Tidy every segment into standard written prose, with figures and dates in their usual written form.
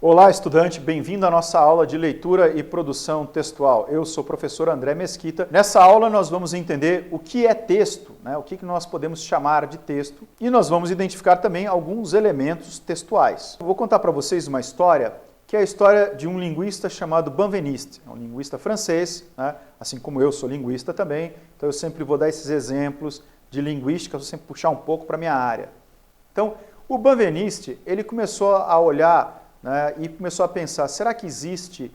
Olá, estudante, bem-vindo à nossa aula de leitura e produção textual. Eu sou o professor André Mesquita. Nessa aula nós vamos entender o que é texto, o que nós podemos chamar de texto, e nós vamos identificar também alguns elementos textuais. Eu vou contar para vocês uma história, que é a história de um linguista chamado Benveniste, um linguista francês, assim como eu sou linguista também, então eu sempre vou dar esses exemplos de linguística, vou sempre puxar um pouco para a minha área. Então, o Benveniste, ele começou a olhar e começou a pensar, será que existe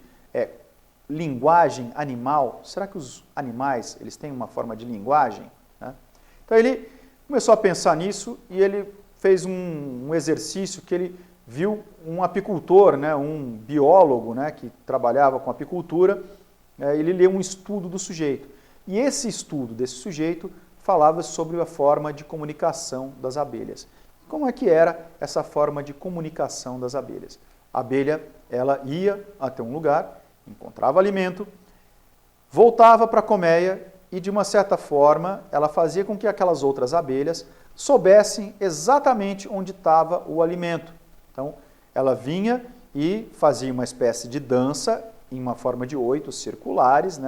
linguagem animal? Será que os animais eles têm uma forma de linguagem? Então ele começou a pensar nisso e ele fez um exercício que ele viu um apicultor, um biólogo que trabalhava com apicultura, ele leu um estudo do sujeito. E esse estudo desse sujeito falava sobre a forma de comunicação das abelhas. Como é que era essa forma de comunicação das abelhas? A abelha, ela ia até um lugar, encontrava alimento, voltava para a colmeia e, de uma certa forma, ela fazia com que aquelas outras abelhas soubessem exatamente onde estava o alimento. Então, ela vinha e fazia uma espécie de dança em uma forma de 8 circulares,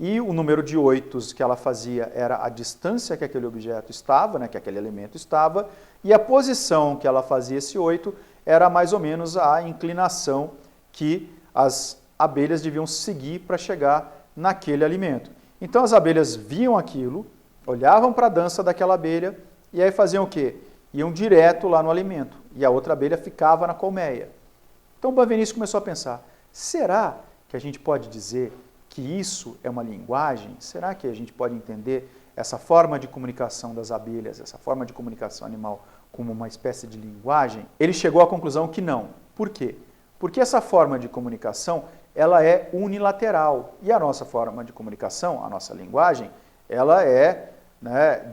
e o número de 8 que ela fazia era a distância que aquele objeto estava, que aquele alimento estava, e a posição que ela fazia esse 8 era mais ou menos a inclinação que as abelhas deviam seguir para chegar naquele alimento. Então as abelhas viam aquilo, olhavam para a dança daquela abelha e aí faziam o quê? Iam direto lá no alimento e a outra abelha ficava na colmeia. Então o Benveniste começou a pensar, será que a gente pode dizer que isso é uma linguagem? Será que a gente pode entender essa forma de comunicação das abelhas, essa forma de comunicação animal como uma espécie de linguagem? Ele chegou à conclusão que não. Por quê? Porque essa forma de comunicação, ela é unilateral. E a nossa forma de comunicação, a nossa linguagem, ela é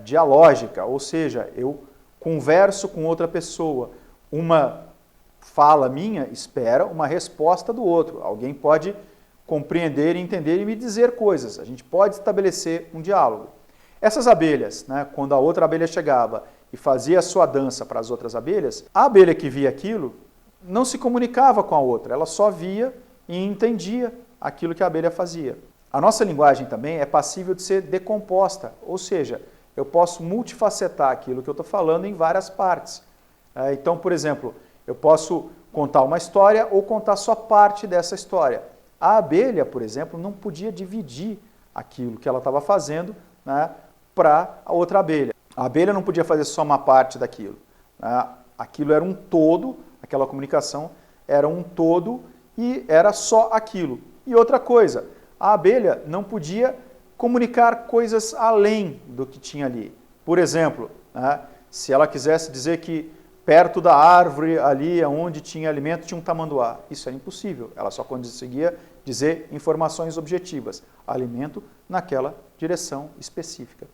dialógica, ou seja, eu converso com outra pessoa. Uma fala minha espera uma resposta do outro. Alguém pode compreender, entender e me dizer coisas. A gente pode estabelecer um diálogo. Essas abelhas, quando a outra abelha chegava e fazia a sua dança para as outras abelhas, a abelha que via aquilo não se comunicava com a outra, ela só via e entendia aquilo que a abelha fazia. A nossa linguagem também é passível de ser decomposta, ou seja, eu posso multifacetar aquilo que eu estou falando em várias partes. Então, por exemplo, eu posso contar uma história ou contar só parte dessa história. A abelha, por exemplo, não podia dividir aquilo que ela estava fazendo para a outra abelha. A abelha não podia fazer só uma parte daquilo. Aquilo era um todo, aquela comunicação era um todo e era só aquilo. E outra coisa, a abelha não podia comunicar coisas além do que tinha ali. Por exemplo, se ela quisesse dizer que perto da árvore, ali onde tinha alimento, tinha um tamanduá. Isso era impossível, ela só conseguia dizer informações objetivas, alimento naquela direção específica.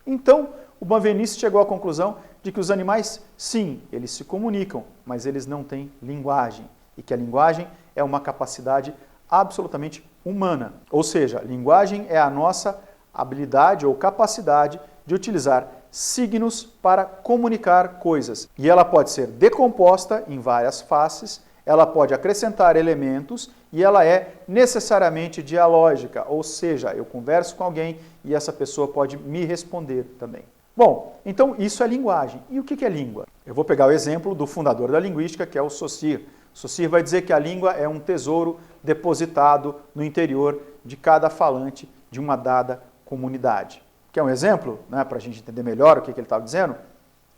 Então, o Benveniste chegou à conclusão de que os animais, sim, eles se comunicam, mas eles não têm linguagem, e que a linguagem é uma capacidade absolutamente humana. Ou seja, linguagem é a nossa habilidade ou capacidade de utilizar signos para comunicar coisas. E ela pode ser decomposta em várias faces, ela pode acrescentar elementos e ela é necessariamente dialógica, ou seja, eu converso com alguém e essa pessoa pode me responder também. Bom, então isso é linguagem. E o que é língua? Eu vou pegar o exemplo do fundador da linguística, que é o Saussure. Saussure vai dizer que a língua é um tesouro depositado no interior de cada falante de uma dada comunidade. Quer um exemplo, para a gente entender melhor o que ele estava dizendo?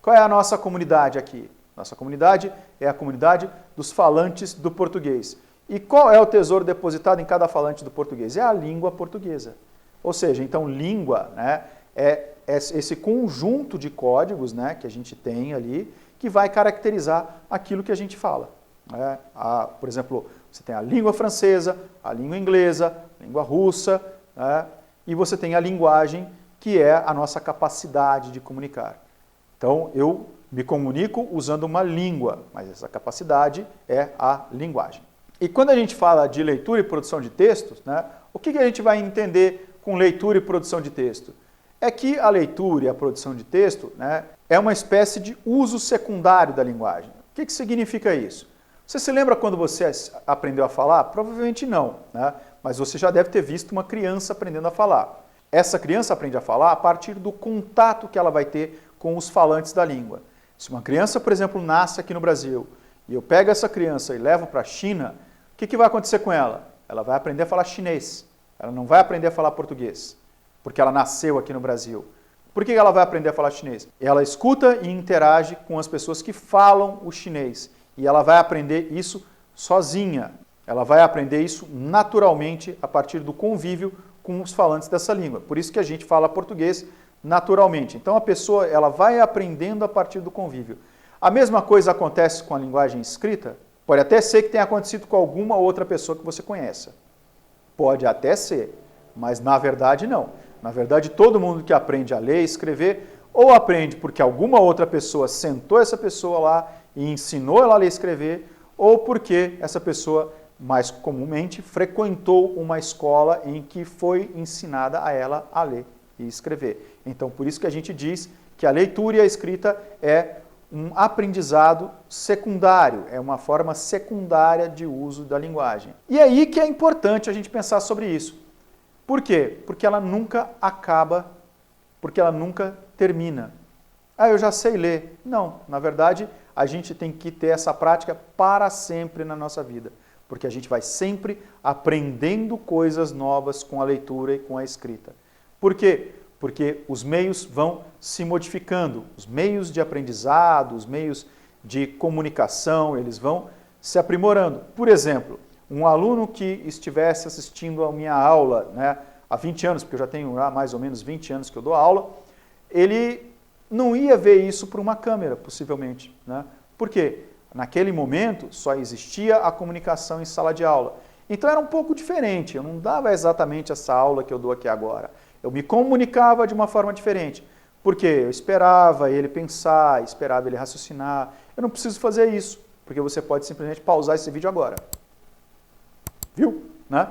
Qual é a nossa comunidade aqui? Nossa comunidade é a comunidade dos falantes do português. E qual é o tesouro depositado em cada falante do português? É a língua portuguesa. Ou seja, então língua é esse conjunto de códigos que a gente tem ali que vai caracterizar aquilo que a gente fala. Por exemplo, você tem a língua francesa, a língua inglesa, a língua russa, e você tem a linguagem, que é a nossa capacidade de comunicar. Então, eu me comunico usando uma língua, mas essa capacidade é a linguagem. E quando a gente fala de leitura e produção de textos, o que a gente vai entender com leitura e produção de texto? é que a leitura e a produção de texto, né, é uma espécie de uso secundário da linguagem. O que significa isso? Você se lembra quando você aprendeu a falar? Provavelmente não, né? Mas você já deve ter visto uma criança aprendendo a falar. Essa criança aprende a falar a partir do contato que ela vai ter com os falantes da língua. Se uma criança, por exemplo, nasce aqui no Brasil e eu pego essa criança e levo para a China, o que vai acontecer com ela? Ela vai aprender a falar chinês, ela não vai aprender a falar português, porque ela nasceu aqui no Brasil. Por que ela vai aprender a falar chinês? Ela escuta e interage com as pessoas que falam o chinês e ela vai aprender isso sozinha. Ela vai aprender isso naturalmente a partir do convívio com os falantes dessa língua. Por isso que a gente fala português naturalmente. Então a pessoa ela vai aprendendo a partir do convívio. A mesma coisa acontece com a linguagem escrita? Pode até ser que tenha acontecido com alguma outra pessoa que você conheça. Pode até ser, mas na verdade não. Na verdade, todo mundo que aprende a ler e escrever, ou aprende porque alguma outra pessoa sentou essa pessoa lá e ensinou ela a ler e escrever, ou porque essa pessoa, mais comumente, frequentou uma escola em que foi ensinada a ela a ler e escrever. Então, por isso que a gente diz que a leitura e a escrita é um aprendizado secundário, é uma forma secundária de uso da linguagem. E é aí que é importante a gente pensar sobre isso. Por quê? Porque ela nunca acaba, porque ela nunca termina. Ah, eu já sei ler. Não, na verdade, a gente tem que ter essa prática para sempre na nossa vida, porque a gente vai sempre aprendendo coisas novas com a leitura e com a escrita. Por quê? Porque os meios vão se modificando, os meios de aprendizado, os meios de comunicação, eles vão se aprimorando. Por exemplo, um aluno que estivesse assistindo a minha aula, né, há 20 anos, porque eu já tenho mais ou menos 20 anos que eu dou aula, ele não ia ver isso por uma câmera, possivelmente, né? Por quê? Naquele momento só existia a comunicação em sala de aula. Então era um pouco diferente, eu não dava exatamente essa aula que eu dou aqui agora. Eu me comunicava de uma forma diferente, porque eu esperava ele pensar, esperava ele raciocinar. Eu não preciso fazer isso, porque você pode simplesmente pausar esse vídeo agora. Viu? Né?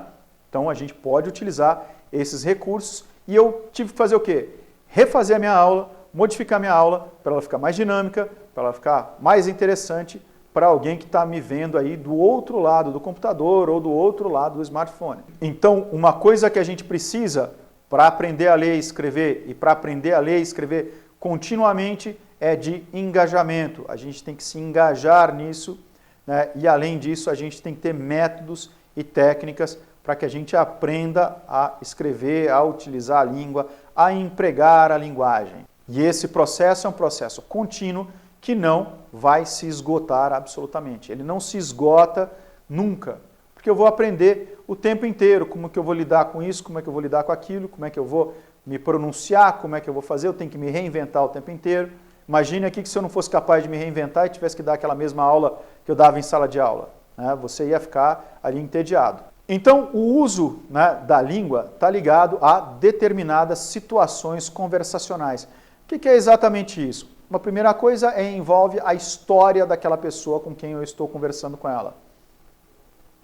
Então a gente pode utilizar esses recursos e eu tive que fazer o quê? Refazer a minha aula, modificar a minha aula para ela ficar mais dinâmica, para ela ficar mais interessante para alguém que está me vendo aí do outro lado do computador ou do outro lado do smartphone. Então, uma coisa que a gente precisa para aprender a ler e escrever, e para aprender a ler e escrever continuamente, é de engajamento. A gente tem que se engajar nisso, né? E além disso, a gente tem que ter métodos e técnicas para que a gente aprenda a escrever, a utilizar a língua, a empregar a linguagem. E esse processo é um processo contínuo que não vai se esgotar absolutamente. Ele não se esgota nunca, porque eu vou aprender o tempo inteiro como que eu vou lidar com isso, como é que eu vou lidar com aquilo, como é que eu vou me pronunciar, como é que eu vou fazer, eu tenho que me reinventar o tempo inteiro. Imagine aqui que se eu não fosse capaz de me reinventar e tivesse que dar aquela mesma aula que eu dava em sala de aula, né? Você ia ficar ali entediado. Então, o uso, né, da língua está ligado a determinadas situações conversacionais. O que é exatamente isso? Uma primeira coisa envolve a história daquela pessoa com quem eu estou conversando com ela.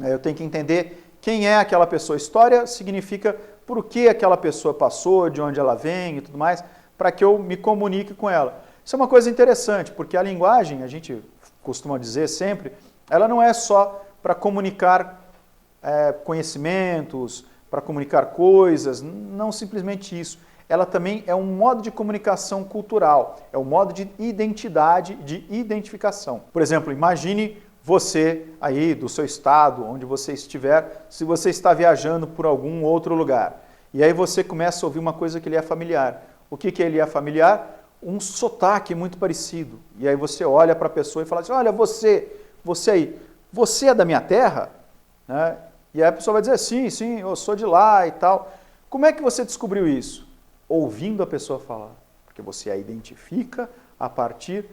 Eu tenho que entender quem é aquela pessoa. História significa por que aquela pessoa passou, de onde ela vem e tudo mais, para que eu me comunique com ela. Isso é uma coisa interessante, porque a linguagem, a gente costuma dizer sempre, ela não é só para comunicar conhecimentos, para comunicar coisas, não simplesmente isso. Ela também é um modo de comunicação cultural, é um modo de identidade, de identificação. Por exemplo, imagine você aí do seu estado, onde você estiver, se você está viajando por algum outro lugar. E aí você começa a ouvir uma coisa que lhe é familiar. O que ele é familiar? Um sotaque muito parecido. E aí você olha para a pessoa e fala assim, olha, você aí, você é da minha terra? Né? E aí a pessoa vai dizer, sim, eu sou de lá e tal. Como é que você descobriu isso? Ouvindo a pessoa falar. Porque você a identifica a partir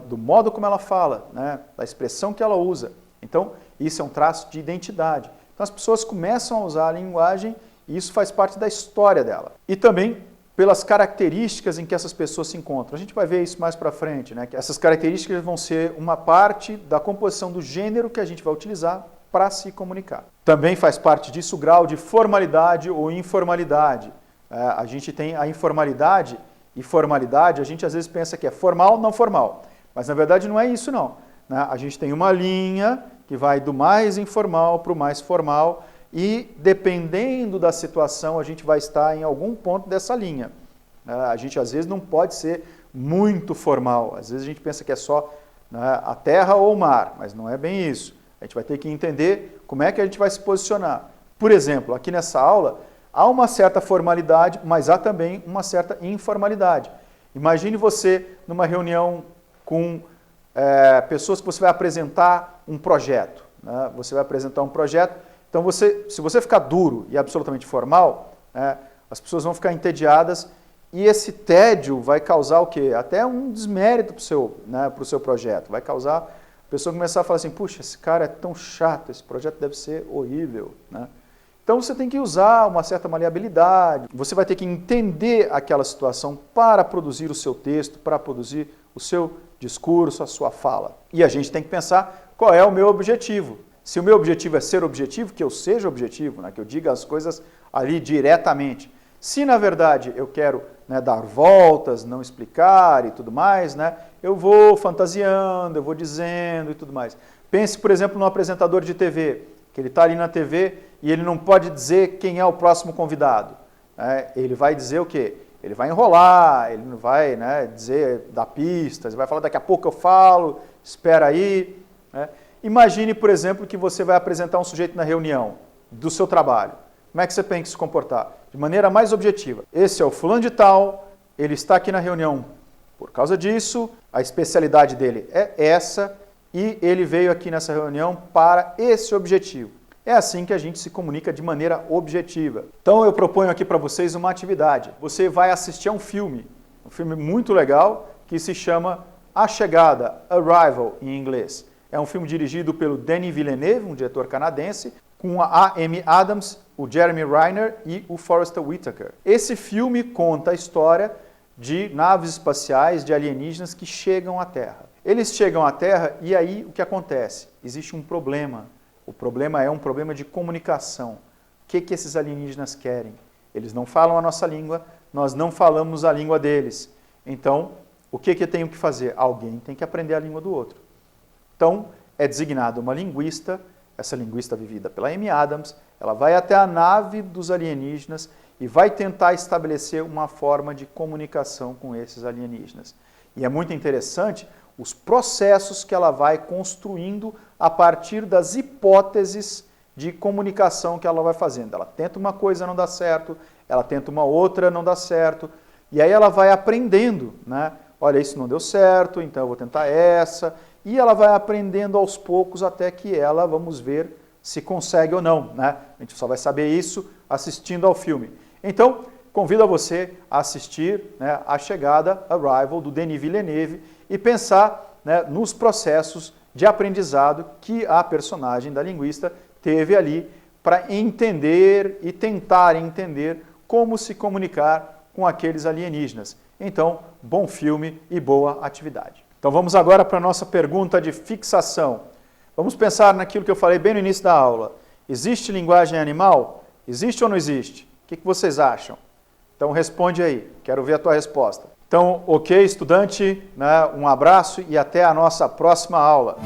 do modo como ela fala, né? Da expressão que ela usa. Então, isso é um traço de identidade. Então, as pessoas começam a usar a linguagem e isso faz parte da história dela. E também pelas características em que essas pessoas se encontram. A gente vai ver isso mais para frente, né? Que essas características vão ser uma parte da composição do gênero que a gente vai utilizar para se comunicar. Também faz parte disso o grau de formalidade ou informalidade. A gente tem a informalidade e formalidade, a gente às vezes pensa que é formal, não formal. Mas na verdade não é isso não. A gente tem uma linha que vai do mais informal para o mais formal e dependendo da situação a gente vai estar em algum ponto dessa linha. A gente às vezes não pode ser muito formal, às vezes a gente pensa que é só a terra ou o mar, mas não é bem isso. A gente vai ter que entender como é que a gente vai se posicionar. Por exemplo, aqui nessa aula há uma certa formalidade, mas há também uma certa informalidade. Imagine você numa reunião com pessoas que você vai apresentar um projeto. Você vai apresentar um projeto, então se você ficar duro e absolutamente formal, as pessoas vão ficar entediadas e esse tédio vai causar o quê? Até um desmérito para o seu projeto. Vai causar a pessoa começar a falar assim, puxa, esse cara é tão chato, esse projeto deve ser horrível. Então você tem que usar uma certa maleabilidade, você vai ter que entender aquela situação para produzir o seu texto, para produzir o seu discurso, a sua fala. E a gente tem que pensar qual é o meu objetivo. Se o meu objetivo é ser objetivo, que eu seja objetivo, que eu diga as coisas ali diretamente. Se na verdade eu quero dar voltas, não explicar e tudo mais, eu vou fantasiando, eu vou dizendo e tudo mais. Pense, por exemplo, no apresentador de TV, que ele está ali na TV e ele não pode dizer quem é o próximo convidado. Ele vai dizer o quê? Ele vai enrolar, ele não vai dizer, dar pistas, ele vai falar daqui a pouco eu falo, espera aí. Imagine, por exemplo, que você vai apresentar um sujeito na reunião do seu trabalho. Como é que você tem que se comportar? De maneira mais objetiva. Esse é o fulano de tal, ele está aqui na reunião por causa disso, a especialidade dele é essa e ele veio aqui nessa reunião para esse objetivo. É assim que a gente se comunica de maneira objetiva. Então eu proponho aqui para vocês uma atividade. Você vai assistir a um filme muito legal que se chama A Chegada, Arrival em inglês. É um filme dirigido pelo Denis Villeneuve, um diretor canadense, com a Amy Adams, o Jeremy Renner e o Forest Whitaker. Esse filme conta a história de naves espaciais, de alienígenas que chegam à Terra. Eles chegam à Terra e aí o que acontece? Existe um problema. O problema é um problema de comunicação. O que esses alienígenas querem? Eles não falam a nossa língua, nós não falamos a língua deles. Então, o que eu tenho que fazer? Alguém tem que aprender a língua do outro. Então, é designada uma linguista, essa linguista vivida pela Amy Adams, ela vai até a nave dos alienígenas e vai tentar estabelecer uma forma de comunicação com esses alienígenas. E é muito interessante os processos que ela vai construindo a partir das hipóteses de comunicação que ela vai fazendo. Ela tenta uma coisa, não dá certo, ela tenta uma outra, não dá certo, e aí ela vai aprendendo, Olha, isso não deu certo, então eu vou tentar essa, e ela vai aprendendo aos poucos até que ela, vamos ver se consegue ou não, A gente só vai saber isso assistindo ao filme. Então, convido a você a assistir A Chegada, Arrival, do Denis Villeneuve, e pensar nos processos de aprendizado que a personagem da linguista teve ali para entender e tentar entender como se comunicar com aqueles alienígenas. Então, bom filme e boa atividade. Então vamos agora para a nossa pergunta de fixação. Vamos pensar naquilo que eu falei bem no início da aula. Existe linguagem animal? Existe ou não existe? O que vocês acham? Então responde aí, quero ver a tua resposta. Então, ok, estudante, um abraço e até a nossa próxima aula.